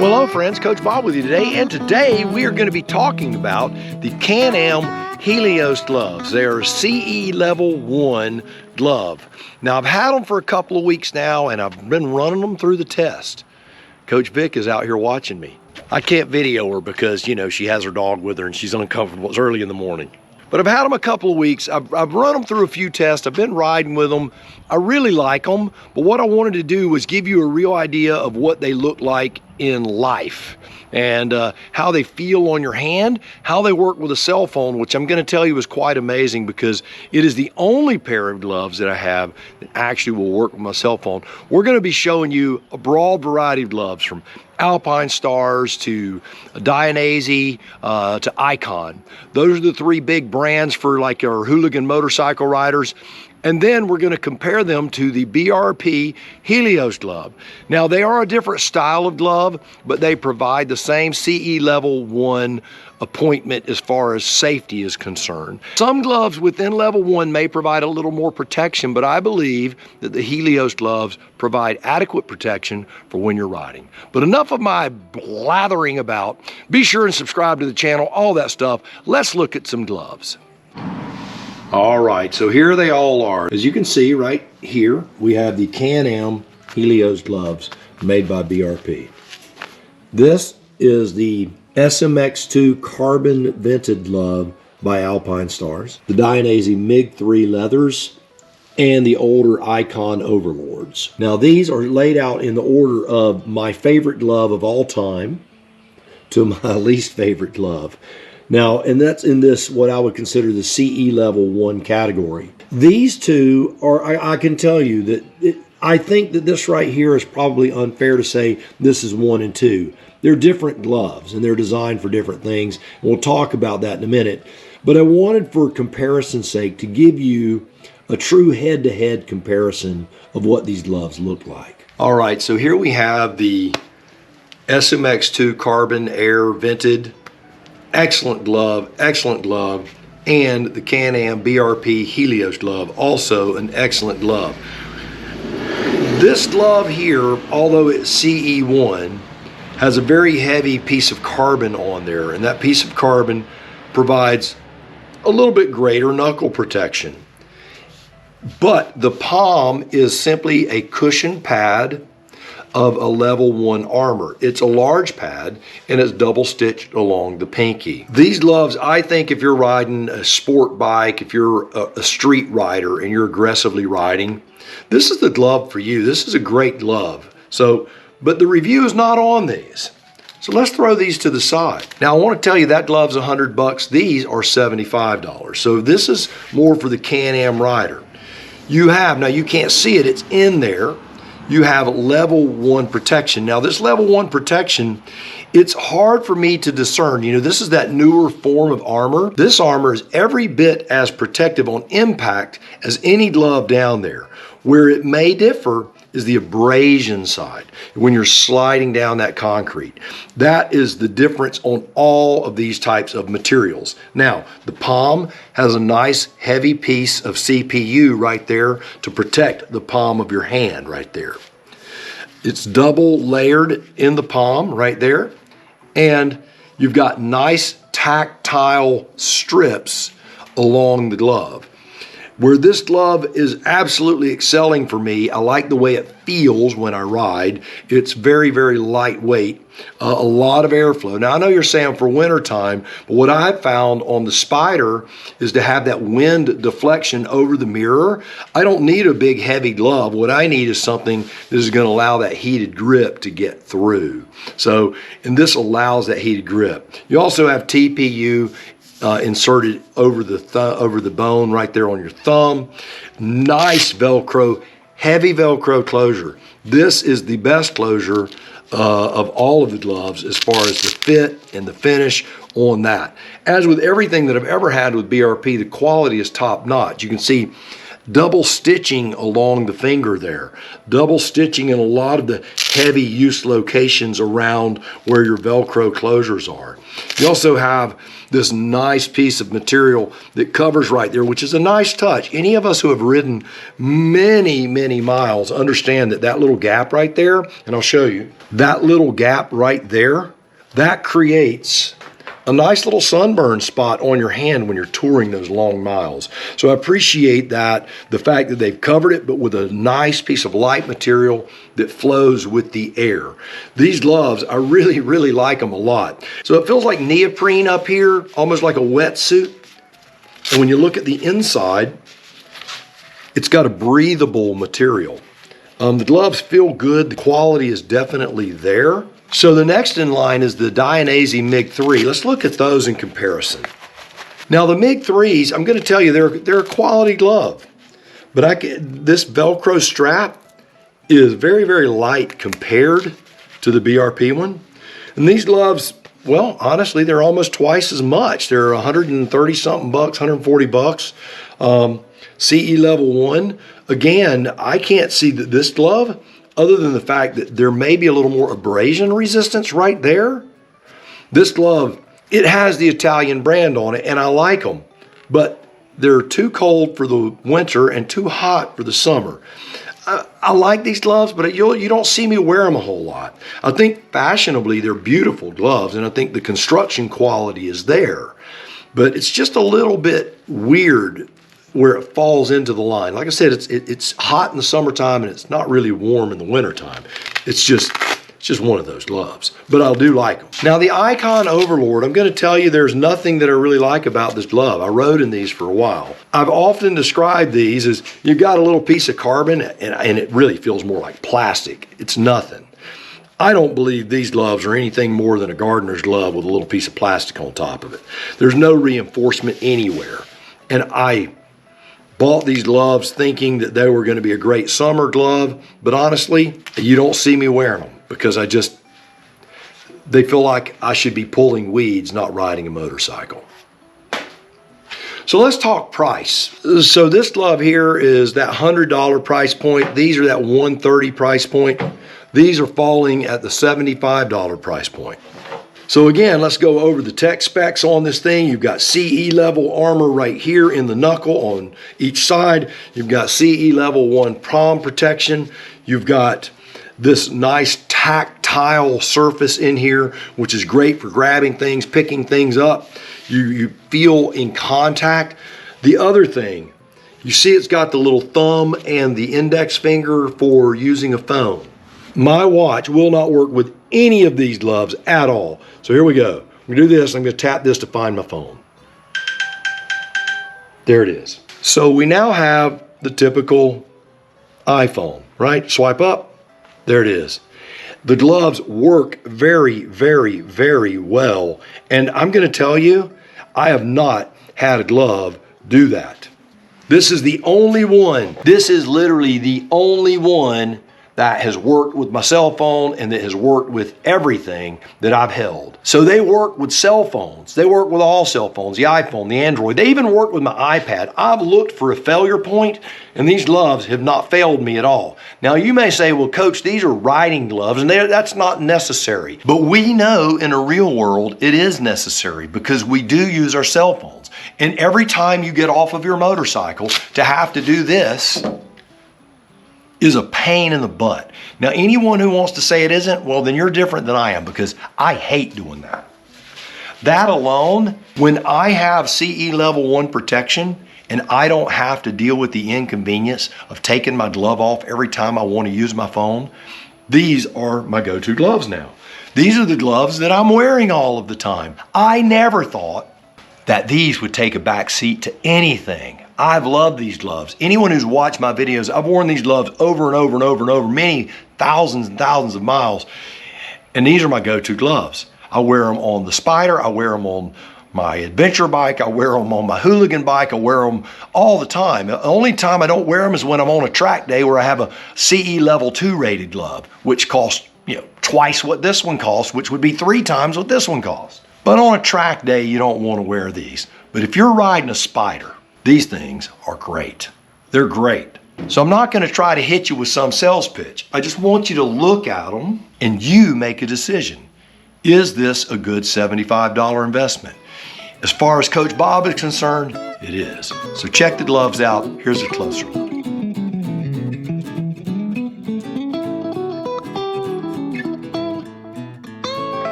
Well, hello friends, Coach Bob with you today, and today we are going to be talking about the Can-Am HELIOS gloves. They are CE Level 1 glove. Now, I've had them for a couple of weeks now, and I've been running them through the test. Coach Vic is out here watching me. I can't video her because, you know, she has her dog with her and she's uncomfortable. It's early in the morning. But I've had them a couple of weeks. I've run them through a few tests. I've been riding with them. I really like them. But what I wanted to do was give you a real idea of what they look like in life and how they feel on your hand, how they work with a cell phone, which I'm going to tell you is quite amazing because it is the only pair of gloves that I have that actually will work with my cell phone. We're going to be showing you a broad variety of gloves from AlpineStars to Dainese to Icon. Those are the three big brands for like our hooligan motorcycle riders. And then we're going to compare them to the BRP HELIOS glove. Now, they are a different style of glove, but they provide the same CE Level 1 appointment as far as safety is concerned. Some gloves within Level 1 may provide a little more protection, but I believe that the HELIOS gloves provide adequate protection for when you're riding. But enough of my blathering about. Be sure and subscribe to the channel, all that stuff. Let's look at some gloves. All right, so here they all are. As you can see right here, we have the Can-Am HELIOS gloves made by BRP. This is the SMX2 carbon vented glove by AlpineStars, the Dainese MiG-3 leathers, and the older Icon Overlords. Now these are laid out in the order of my favorite glove of all time to my least favorite glove. Now, and that's in this, what I would consider the CE Level 1 category. These two are, I can tell you that I think that this right here is probably unfair to say this is 1 and 2. They're different gloves and they're designed for different things. And we'll talk about that in a minute. But I wanted, for comparison's sake, to give you a true head-to-head comparison of what these gloves look like. All right, so here we have the SMX2 Carbon Air Vented. Excellent glove, and the Can-Am BRP HELIOS glove, also an excellent glove. This glove here, although it's CE1, has a very heavy piece of carbon on there, and that piece of carbon provides a little bit greater knuckle protection. But the palm is simply a cushion pad of a Level 1 armor. It's a large pad and it's double stitched along the pinky. These gloves, I think if you're riding a sport bike, if you're a street rider and you're aggressively riding, this is the glove for you. This is a great glove. So, but the review is not on these. So let's throw these to the side. Now I want to tell you that glove's $100. These are $75. So this is more for the Can-Am rider. You have, now you can't see it, it's in there. You have Level 1 protection. Now this Level 1 protection, it's hard for me to discern. You know, this is that newer form of armor. This armor is every bit as protective on impact as any glove down there. Where it may differ is the abrasion side, when you're sliding down that concrete. That is the difference on all of these types of materials. Now, the palm has a nice heavy piece of CPU right there to protect the palm of your hand right there. It's double layered in the palm right there, and you've got nice tactile strips along the glove. Where this glove is absolutely excelling for me, I like the way it feels when I ride. It's very, very lightweight, a lot of airflow. Now I know you're saying for winter time, but what I've found on the Spyder is to have that wind deflection over the mirror. I don't need a big heavy glove. What I need is something that is going to allow that heated grip to get through. So, and this allows that heated grip. You also have TPU inserted over the bone right there on your thumb. Nice Velcro, heavy Velcro closure. This is the best closure of all of the gloves as far as the fit and the finish on that. As with everything that I've ever had with BRP, the quality is top notch. You can see double stitching along the finger there, double stitching in a lot of the heavy use locations around where your Velcro closures are. You also have this nice piece of material that covers right there, which is a nice touch. Any of us who have ridden many, many miles understand that that little gap right there, and I'll show you, that little gap right there, that creates a nice little sunburn spot on your hand when you're touring those long miles. So I appreciate that, the fact that they've covered it, but with a nice piece of light material that flows with the air. These gloves, I really, really like them a lot. So it feels like neoprene up here, almost like a wetsuit. And when you look at the inside, it's got a breathable material. The gloves feel good. The quality is definitely there. So the next in line is the Dainese MiG-3. Let's look at those in comparison. Now the MiG-3s, I'm going to tell you, they're a quality glove. But this Velcro strap is very, very light compared to the BRP one. And these gloves, well, honestly, they're almost twice as much. They're 130 something bucks, 140 bucks. CE level 1. Again, I can't see that this glove, other than the fact that there may be a little more abrasion resistance right there. This glove, it has the Italian brand on it, and I like them, but they're too cold for the winter and too hot for the summer. I like these gloves, but you don't see me wear them a whole lot. I think fashionably they're beautiful gloves, and I think the construction quality is there, but it's just a little bit weird where it falls into the line. Like I said, it's hot in the summertime and it's not really warm in the wintertime. It's just one of those gloves, but I do like them. Now the Icon Overlord, I'm gonna tell you there's nothing that I really like about this glove. I rode in these for a while. I've often described these as you've got a little piece of carbon and it really feels more like plastic. It's nothing. I don't believe these gloves are anything more than a gardener's glove with a little piece of plastic on top of it. There's no reinforcement anywhere. And I bought these gloves thinking that they were going to be a great summer glove, but honestly, you don't see me wearing them because they feel like I should be pulling weeds, not riding a motorcycle. So let's talk price. So this glove here is that $100 price point. These are that $130 price point. These are falling at the $75 price point. So again, let's go over the tech specs on this thing. You've got CE level armor right here in the knuckle on each side. You've got CE level 1 palm protection. You've got this nice tactile surface in here, which is great for grabbing things, picking things up. You feel in contact. The other thing, you see it's got the little thumb and the index finger for using a phone. My watch will not work with any of these gloves at all. So here we go. I'm gonna do this, I'm gonna tap this to find my phone. There it is. So we now have the typical iPhone, right? Swipe up, there it is. The gloves work very, very, very well. And I'm gonna tell you, I have not had a glove do that. This is the only one. This is literally the only one that has worked with my cell phone and that has worked with everything that I've held. So they work with cell phones. They work with all cell phones, the iPhone, the Android. They even work with my iPad. I've looked for a failure point and these gloves have not failed me at all. Now you may say, well, Coach, these are riding gloves and that's not necessary. But we know in a real world it is necessary because we do use our cell phones. And every time you get off of your motorcycle to have to do this, is a pain in the butt. Now, anyone who wants to say it isn't, well, then you're different than I am because I hate doing that. That alone, when I have CE level 1 protection and I don't have to deal with the inconvenience of taking my glove off every time I want to use my phone, these are my go-to gloves now. These are the gloves that I'm wearing all of the time. I never thought that these would take a back seat to anything. I've loved these gloves. Anyone who's watched my videos, I've worn these gloves over and over and over and over, many thousands and thousands of miles. And these are my go-to gloves. I wear them on the Spyder. I wear them on my adventure bike. I wear them on my hooligan bike. I wear them all the time. The only time I don't wear them is when I'm on a track day where I have a CE level 2 rated glove, which costs twice what this one costs, which would be 3 times what this one costs. But on a track day, you don't want to wear these. But if you're riding a Spyder, these things are great. They're great. So I'm not gonna try to hit you with some sales pitch. I just want you to look at them and you make a decision. Is this a good $75 investment? As far as Coach Bob is concerned, it is. So check the gloves out. Here's a closer look.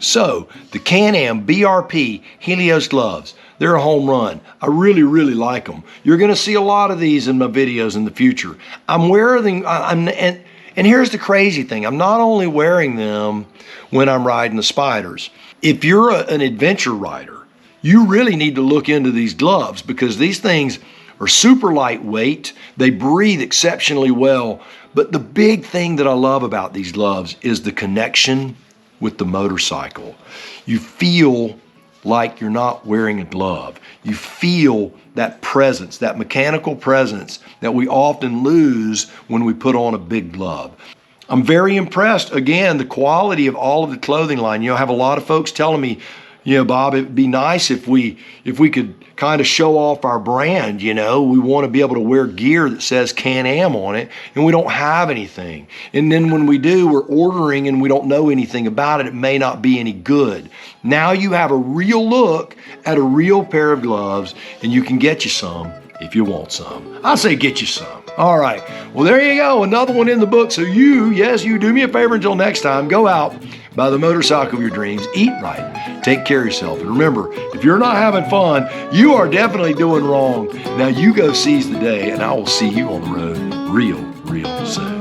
So, the Can-Am BRP Helios gloves, they're a home run. I really, really like them. You're gonna see a lot of these in my videos in the future. I'm wearing them, and here's the crazy thing. I'm not only wearing them when I'm riding the Spyders. If you're an adventure rider, you really need to look into these gloves because these things are super lightweight. They breathe exceptionally well. But the big thing that I love about these gloves is the connection with the motorcycle. You feel like you're not wearing a glove. You feel that presence, that mechanical presence that we often lose when we put on a big glove. I'm very impressed, again, the quality of all of the clothing line. You know, I have a lot of folks telling me, you know, Bob, it'd be nice if we could kind of show off our brand, you know. We want to be able to wear gear that says Can-Am on it, and we don't have anything. And then when we do, we're ordering and we don't know anything about it. It may not be any good. Now you have a real look at a real pair of gloves, and you can get you some if you want some. I say get you some. All right, well, there you go, another one in the book. So you do me a favor until next time, go out, buy the motorcycle of your dreams, eat right, take care of yourself. And remember, if you're not having fun, you are definitely doing wrong. Now you go seize the day, and I will see you on the road real soon.